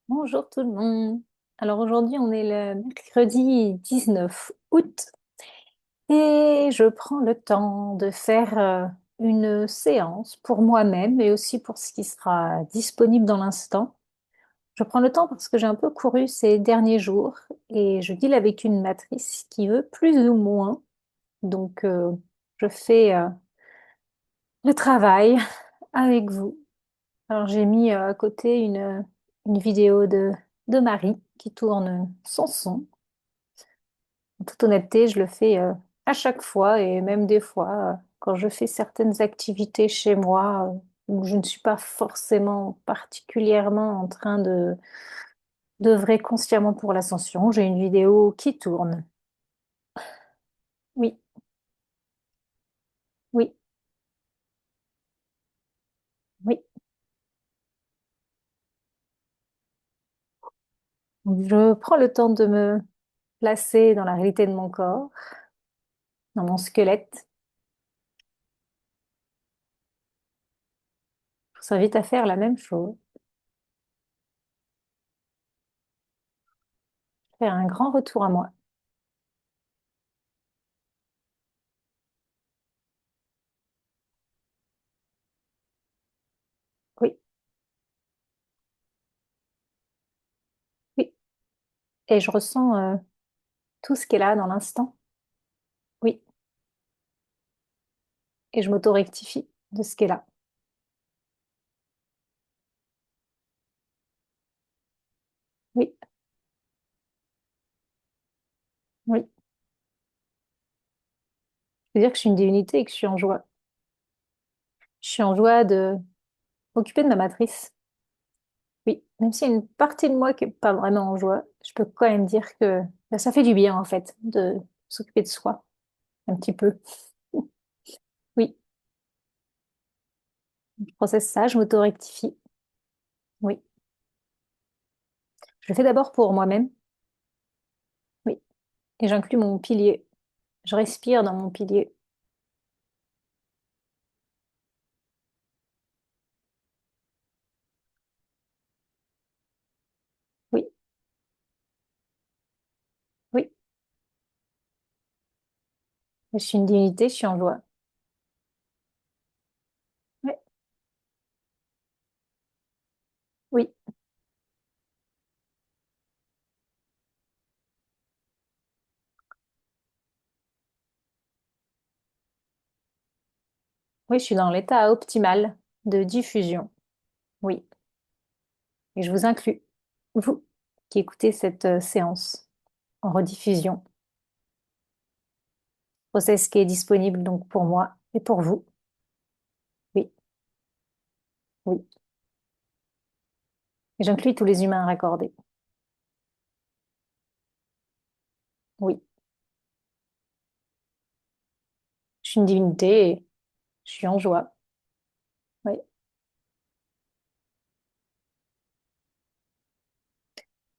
Bonjour tout le monde. Alors aujourd'hui, on est le mercredi 19 août et je prends le temps de faire une séance pour moi-même et aussi pour ce qui sera disponible dans l'instant. Je prends le temps parce que j'ai un peu couru ces derniers jours et je deal avec une matrice qui veut plus ou moins. Donc je fais le travail avec vous. Alors j'ai mis à côté une vidéo de Marie qui tourne sans son. En toute honnêteté, je le fais à chaque fois et même des fois quand je fais certaines activités chez moi où je ne suis pas forcément particulièrement en train d'œuvrer consciemment pour l'ascension. J'ai une vidéo qui tourne. Oui, oui, oui. Je prends le temps de me placer dans la réalité de mon corps, dans mon squelette. Je vous invite à faire la même chose, faire un grand retour à moi. Oui, oui. Et je ressens tout ce qui est là dans l'instant. Oui, et je m'auto-rectifie de ce qui est là. Oui, oui. Je veux dire que je suis une divinité et que je suis en joie. Je suis en joie de m'occuper de ma matrice. Oui, même s'il y a une partie de moi qui est pas vraiment en joie, je peux quand même dire que bah, ça fait du bien en fait de s'occuper de soi un petit peu. Oui, je processe ça, je m'auto-rectifie. Oui, je le fais d'abord pour moi-même. Oui, et j'inclus mon pilier. Je respire dans mon pilier. Oui, oui. Je suis une divinité, je suis en joie. Oui, oui, oui, je suis dans l'état optimal de diffusion. Oui, et je vous inclus, vous qui écoutez cette séance en rediffusion. Process qui est disponible donc pour moi et pour vous. Oui, oui. Et j'inclus tous les humains raccordés. Oui, je suis une divinité et je suis en joie. Oui.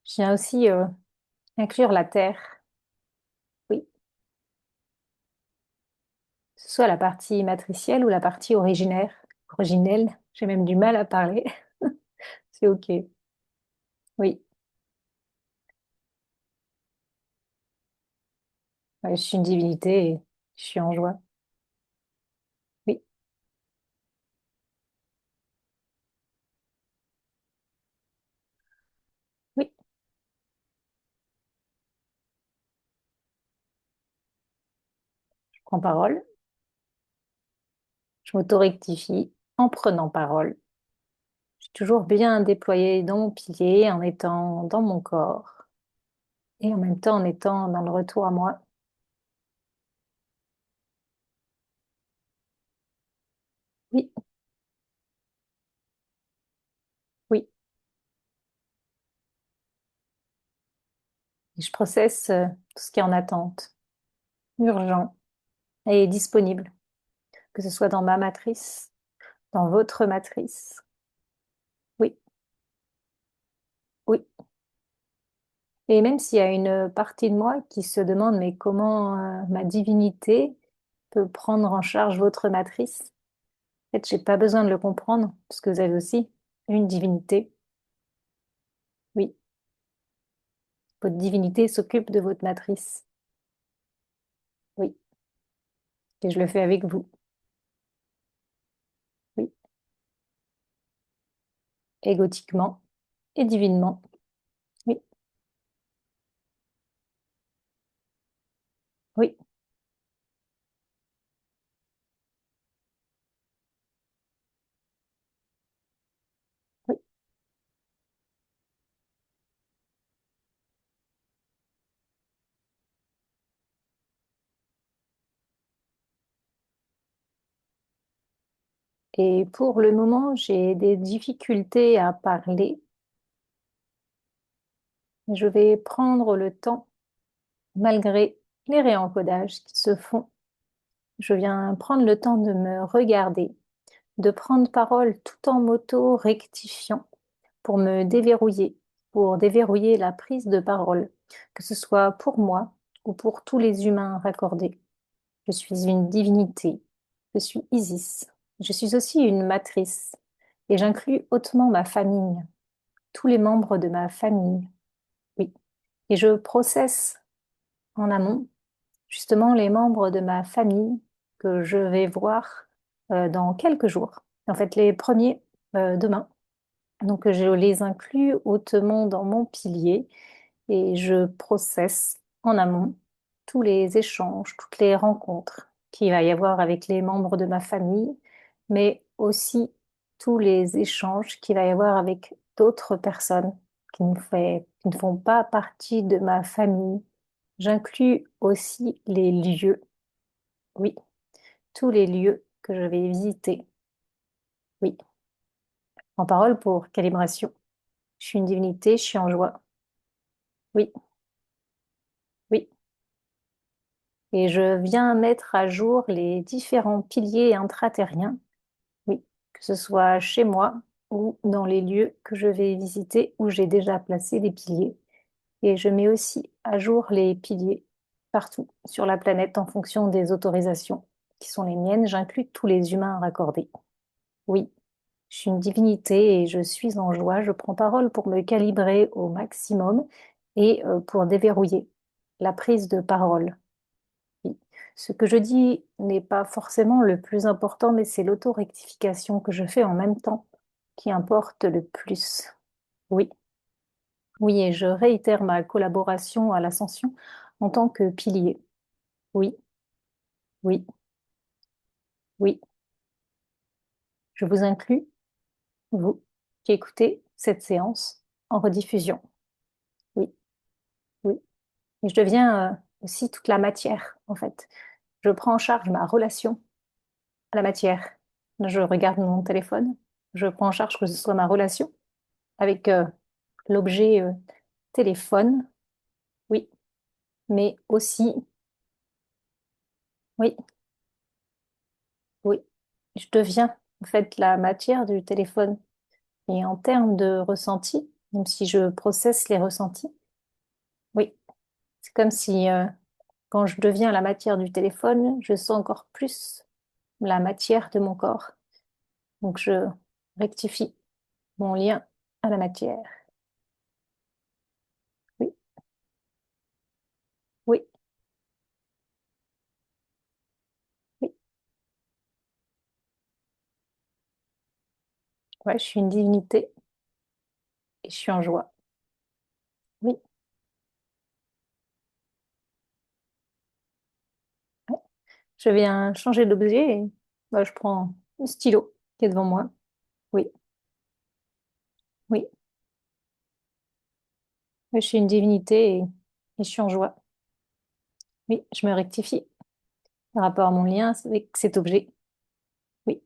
Je viens aussi inclure la terre. Oui, que ce soit la partie matricielle ou la partie originaire, originelle. J'ai même du mal à parler. C'est OK. Oui, ouais, je suis une divinité et je suis en joie. Oui, oui, je prends parole. Je m'auto-rectifie en prenant parole. Je suis toujours bien déployée dans mon pilier en étant dans mon corps et en même temps en étant dans le retour à moi. Oui, oui. Et je processe tout ce qui est en attente, urgent et disponible, que ce soit dans ma matrice, dans votre matrice. Oui, oui. Et même s'il y a une partie de moi qui se demande, mais comment ma divinité peut prendre en charge votre matrice? En fait, j'ai pas besoin de le comprendre, parce que vous avez aussi une divinité. Votre divinité s'occupe de votre matrice. Oui, et je le fais avec vous. Oui, égotiquement et divinement. Oui, oui, oui. Et pour le moment, j'ai des difficultés à parler. Je vais prendre le temps, malgré les réencodages qui se font. Je viens prendre le temps de me regarder, de prendre parole tout en m'auto-rectifiant pour me déverrouiller, pour déverrouiller la prise de parole, que ce soit pour moi ou pour tous les humains raccordés. Je suis une divinité, je suis Isis, je suis aussi une matrice, et j'inclus hautement ma famille, tous les membres de ma famille, oui. Et je processe en amont justement les membres de ma famille que je vais voir dans quelques jours. En fait, les premiers demain. Donc, je les inclus hautement dans mon pilier et je processe en amont tous les échanges, toutes les rencontres qu'il va y avoir avec les membres de ma famille, mais aussi tous les échanges qu'il va y avoir avec d'autres personnes qui ne font pas partie de ma famille. J'inclus aussi les lieux, oui, tous les lieux que je vais visiter, oui, en parole pour calibration. Je suis une divinité, je suis en joie, oui, oui. Et je viens mettre à jour les différents piliers intraterriens, oui, que ce soit chez moi ou dans les lieux que je vais visiter où j'ai déjà placé des piliers. Et je mets aussi à jour les piliers partout sur la planète en fonction des autorisations qui sont les miennes. J'inclus tous les humains raccordés. Oui, je suis une divinité et je suis en joie. Je prends parole pour me calibrer au maximum et pour déverrouiller la prise de parole. Oui. Ce que je dis n'est pas forcément le plus important, mais c'est l'auto-rectification que je fais en même temps qui importe le plus. Oui, oui, et je réitère ma collaboration à l'ascension en tant que pilier. Oui, oui, oui. Je vous inclus, vous, qui écoutez cette séance en rediffusion. Oui, oui. Et je deviens aussi toute la matière, en fait. Je prends en charge ma relation à la matière. Je regarde mon téléphone, je prends en charge que ce soit ma relation avec l'objet téléphone, oui, mais aussi, oui, oui, je deviens en fait la matière du téléphone. Et en termes de ressenti, même si je processe les ressentis, oui, c'est comme si quand je deviens la matière du téléphone, je sens encore plus la matière de mon corps. Donc je rectifie mon lien à la matière. Oui, oui, oui. Ouais, je suis une divinité et je suis en joie. Oui. Ouais. Je viens changer d'objet et bah, je prends le stylo qui est devant moi. Oui, oui. Je suis une divinité et je suis en joie. Oui, je me rectifie par rapport à mon lien avec cet objet. Oui,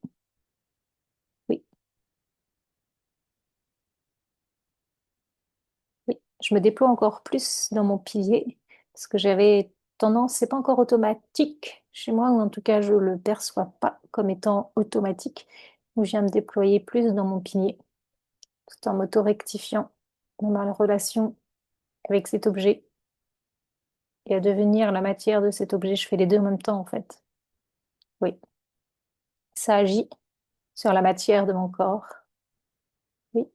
oui, oui. Je me déploie encore plus dans mon pilier parce que j'avais tendance, c'est pas encore automatique chez moi, ou en tout cas je le perçois pas comme étant automatique, où je viens me déployer plus dans mon pilier, tout en m'auto-rectifiant dans ma relation avec cet objet et à devenir la matière de cet objet. Je fais les deux en même temps en fait. Oui, ça agit sur la matière de mon corps. Oui,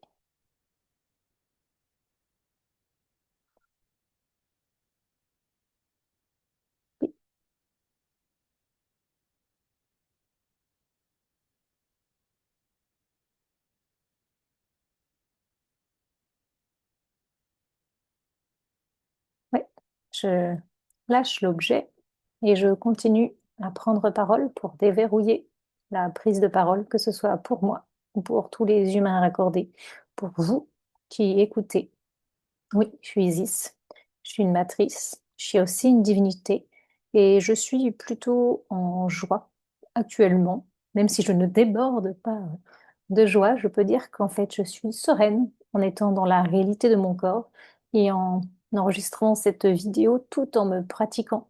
Je lâche l'objet et je continue à prendre parole pour déverrouiller la prise de parole, que ce soit pour moi ou pour tous les humains raccordés, pour vous qui écoutez. Oui, je suis Isis, je suis une matrice, je suis aussi une divinité et je suis plutôt en joie actuellement, même si je ne déborde pas de joie, je peux dire qu'en fait je suis sereine en étant dans la réalité de mon corps et en enregistrant cette vidéo tout en me pratiquant.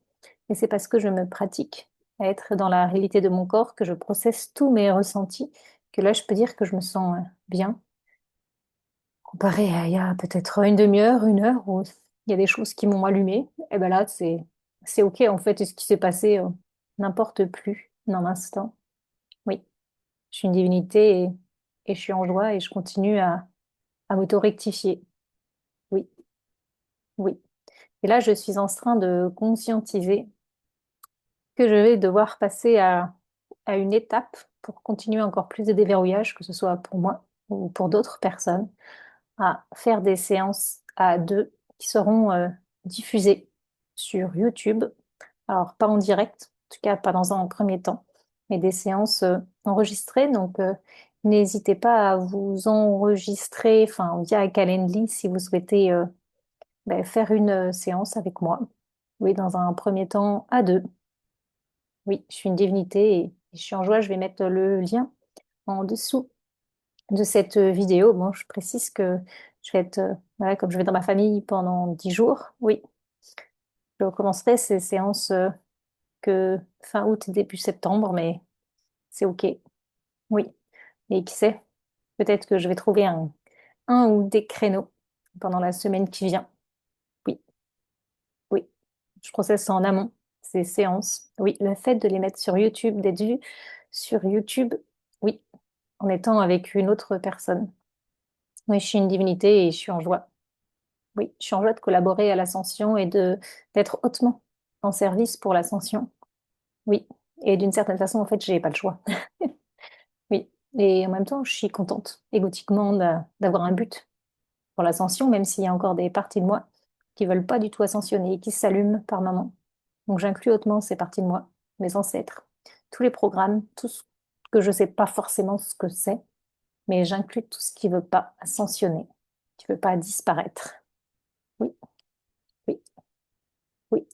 Et c'est parce que je me pratique à être dans la réalité de mon corps que je processe tous mes ressentis, que là je peux dire que je me sens bien comparé à il y a peut-être une demi-heure, une heure, où il y a des choses qui m'ont allumé, et ben là, c'est OK, en fait, et ce qui s'est passé n'importe plus dans l'instant. Oui, je suis une divinité et je suis en joie et je continue à m'auto-rectifier. Oui, oui. Et là, je suis en train de conscientiser que je vais devoir passer à une étape pour continuer encore plus de déverrouillage, que ce soit pour moi ou pour d'autres personnes, à faire des séances à deux qui seront diffusées sur YouTube. Alors, pas en direct, en tout cas pas dans un premier temps, mais des séances enregistrées. Donc, n'hésitez pas à vous enregistrer enfin, via Calendly si vous souhaitez faire une séance avec moi. Oui, dans un premier temps à deux. Oui, je suis une divinité et je suis en joie. Je vais mettre le lien en dessous de cette vidéo. Bon, je précise que je vais être, voilà, comme je vais dans ma famille pendant 10 jours, oui, je recommencerai ces séances que fin août, début septembre, mais c'est OK. Oui, et qui sait, peut-être que je vais trouver un ou des créneaux pendant la semaine qui vient. Oui, oui, je processe en amont ces séances. Oui, le fait de les mettre sur YouTube, d'être vu sur YouTube, oui, en étant avec une autre personne. Oui, je suis une divinité et je suis en joie. Oui, je suis en joie de collaborer à l'ascension et de d'être hautement en service pour l'ascension. Oui, et d'une certaine façon, en fait, j'ai pas le choix. Oui, et en même temps, je suis contente, égotiquement, d'avoir un but pour l'ascension, même s'il y a encore des parties de moi qui veulent pas du tout ascensionner et qui s'allument par moments. Donc, j'inclus hautement ces parties de moi, mes ancêtres, tous les programmes, tout ce que je sais pas forcément ce que c'est, mais j'inclus tout ce qui veut pas ascensionner, qui veut pas disparaître. Oui, oui, oui.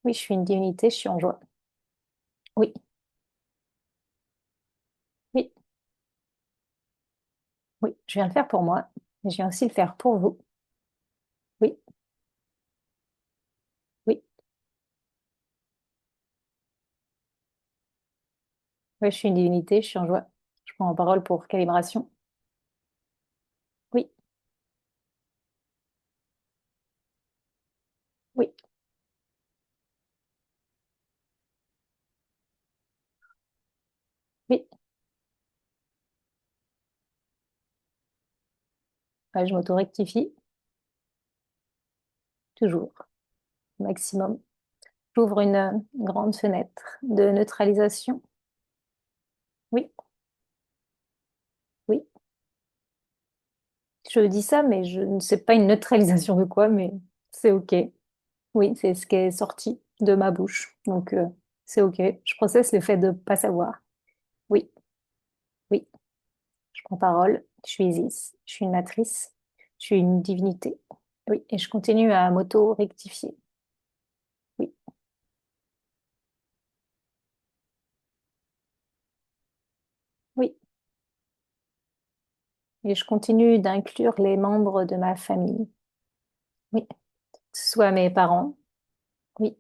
Oui, je suis une divinité, je suis en joie. Oui, oui, oui, je viens le faire pour moi, mais je viens aussi le faire pour vous. Oui, oui, oui, je suis une divinité, je suis en joie. Je prends en parole pour calibration. Oui, oui, oui. Ouais, je m'auto-rectifie, toujours, au maximum. J'ouvre une grande fenêtre de neutralisation. Oui, oui. Je dis ça, mais je ne sais pas une neutralisation de quoi, mais c'est OK. Oui, c'est ce qui est sorti de ma bouche. Donc, c'est OK. Je processe le fait de ne pas savoir. Oui, oui. Je prends parole, je suis Isis, je suis une matrice, je suis une divinité. Oui, et je continue à m'auto-rectifier. Oui, oui. Et je continue d'inclure les membres de ma famille. Oui, que ce soit mes parents, oui,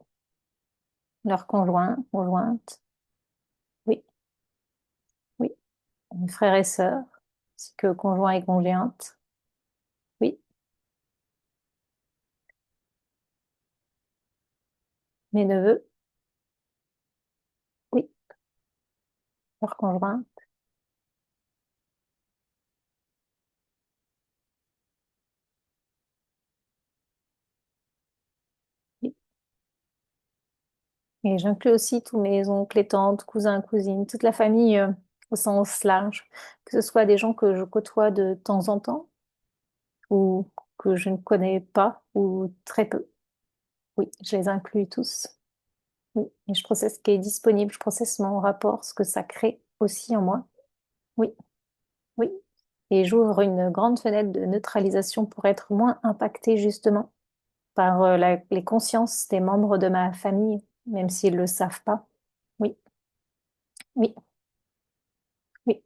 leurs conjoints, conjointes, oui, oui, mes frères et sœurs, ainsi que conjoints et conjointes, oui, mes neveux, oui, leurs conjoints, oui. Et j'inclus aussi tous mes oncles et tantes, cousins, cousines, toute la famille au sens large, que ce soit des gens que je côtoie de temps en temps ou que je ne connais pas ou très peu. Oui, je les inclus tous. Oui, et je processe ce qui est disponible, je processe mon rapport, ce que ça crée aussi en moi. Oui, oui. Et j'ouvre une grande fenêtre de neutralisation pour être moins impactée justement par les consciences des membres de ma famille, même s'ils ne le savent pas. Oui, oui, oui,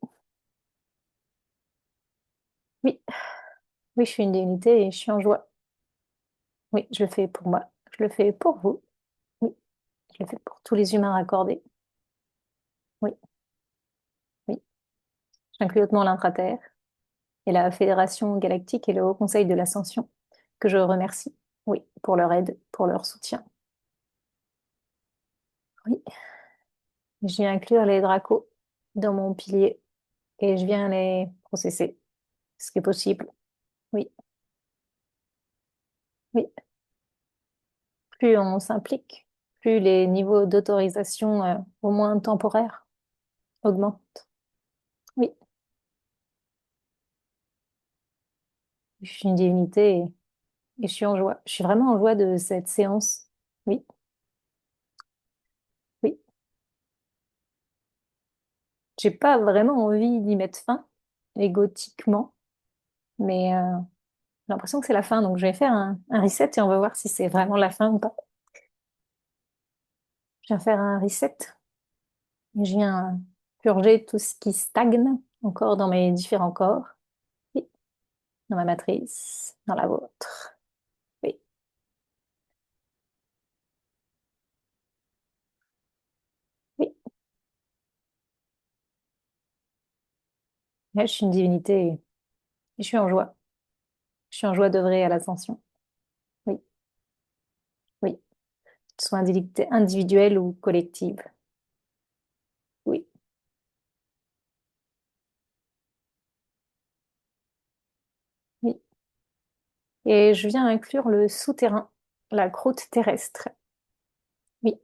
oui, oui, je suis une divinité et je suis en joie. Oui, je le fais pour moi, je le fais pour vous. Oui, je le fais pour tous les humains raccordés. Oui, oui. J'inclus hautement l'intraterre et la Fédération galactique et le Haut Conseil de l'Ascension, que je remercie, oui, pour leur aide, pour leur soutien. Oui, je viens inclure les dracos dans mon pilier et je viens les processer, ce qui est possible. Oui, oui. Plus on s'implique, plus les niveaux d'autorisation, au moins temporaires, augmentent. Oui, je suis une divinité et je suis en joie. Je suis vraiment en joie de cette séance. Oui, oui. J'ai pas vraiment envie d'y mettre fin, égotiquement, mais j'ai l'impression que c'est la fin, donc je vais faire un reset et on va voir si c'est vraiment la fin ou pas. Je viens faire un reset et je viens purger tout ce qui stagne encore dans mes différents corps. Oui, dans ma matrice, dans la vôtre. Oui, oui. Là, je suis une divinité et je suis en joie. Je suis en joie d'œuvrer à l'ascension. Oui, oui. Que ce soit individuelle ou collective. Oui, oui. Et je viens inclure le souterrain, la croûte terrestre. Oui,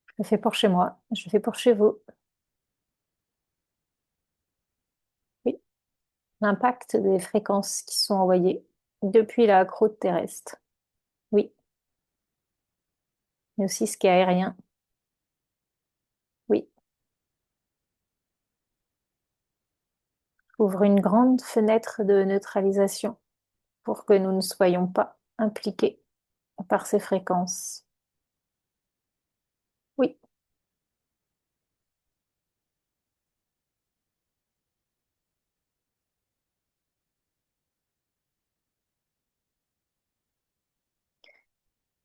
je le fais pour chez moi, je le fais pour chez vous. Oui, l'impact des fréquences qui sont envoyées depuis la croûte terrestre. Oui, mais aussi ce qui est aérien. Oui, ouvre une grande fenêtre de neutralisation pour que nous ne soyons pas impliqués par ces fréquences. Oui,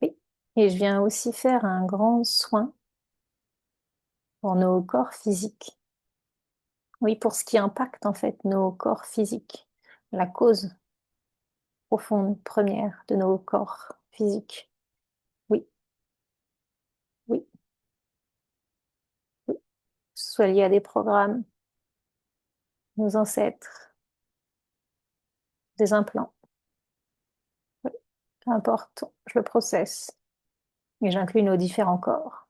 oui. Et je viens aussi faire un grand soin pour nos corps physiques. Oui, pour ce qui impacte en fait nos corps physiques, la cause profonde, première de nos corps physiques. Oui, oui, oui. Que ce soit lié à des programmes, nos ancêtres, des implants, oui, peu importe, je le processe et j'inclus nos différents corps.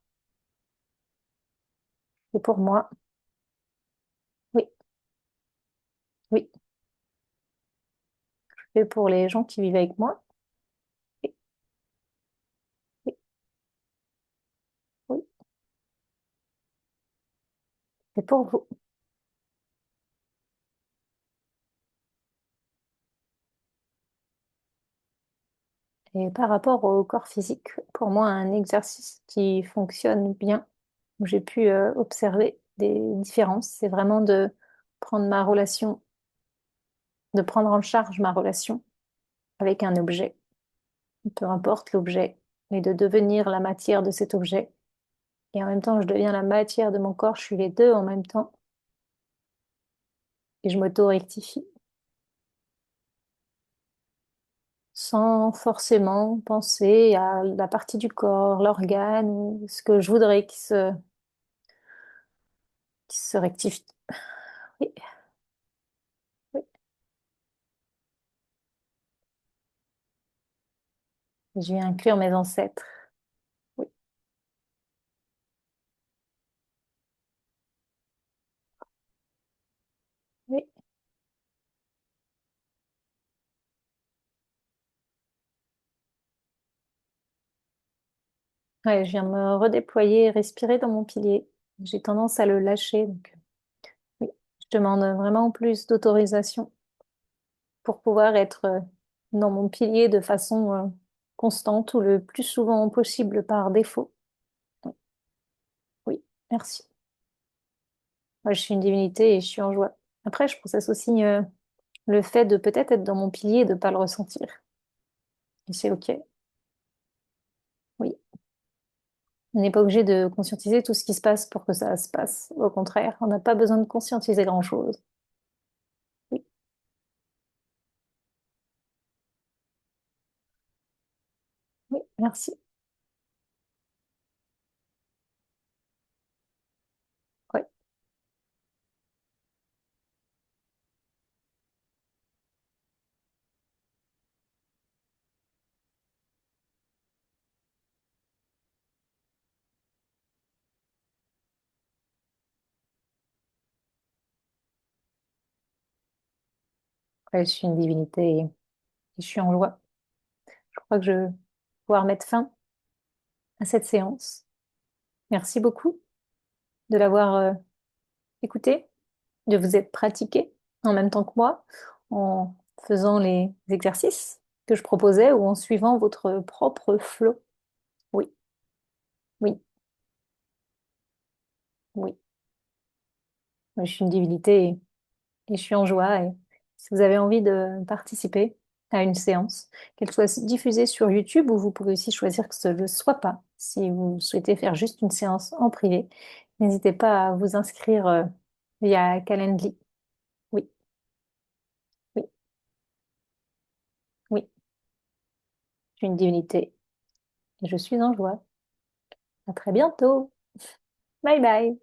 Et pour moi, oui, oui, et pour les gens qui vivent avec moi, oui, oui, oui, et pour vous. Et par rapport au corps physique, pour moi, un exercice qui fonctionne bien, où j'ai pu observer des différences, c'est vraiment de prendre ma relation, de prendre en charge ma relation avec un objet, peu importe l'objet, et de devenir la matière de cet objet. Et en même temps, je deviens la matière de mon corps, je suis les deux en même temps, et je m'auto-rectifie, sans forcément penser à la partie du corps, l'organe, ou ce que je voudrais qui se rectifie. Oui, oui. Je vais inclure mes ancêtres. Oui, oui, Ouais, je viens de me redéployer et respirer dans mon pilier. J'ai tendance à le lâcher, donc oui, je demande vraiment plus d'autorisation pour pouvoir être dans mon pilier de façon constante ou le plus souvent possible par défaut. Oui, oui, merci. Moi, je suis une divinité et je suis en joie. Après, je processe aussi le fait de peut-être être dans mon pilier et de ne pas le ressentir. Et c'est OK. Oui. On n'est pas obligé de conscientiser tout ce qui se passe pour que ça se passe. Au contraire, on n'a pas besoin de conscientiser grand-chose. Oui, oui, merci. Ouais, ouais, je suis une divinité et je suis en joie. Je crois que je vais pouvoir mettre fin à cette séance. Merci beaucoup de l'avoir écouté, de vous être pratiqué en même temps que moi, en faisant les exercices que je proposais ou en suivant votre propre flow. Oui, oui, oui. Je suis une divinité et je suis en joie. Et si vous avez envie de participer à une séance, qu'elle soit diffusée sur YouTube ou vous pouvez aussi choisir que ce ne le soit pas. Si vous souhaitez faire juste une séance en privé, n'hésitez pas à vous inscrire via Calendly. Oui, oui, oui. Je suis une divinité et je suis en joie. À très bientôt. Bye bye.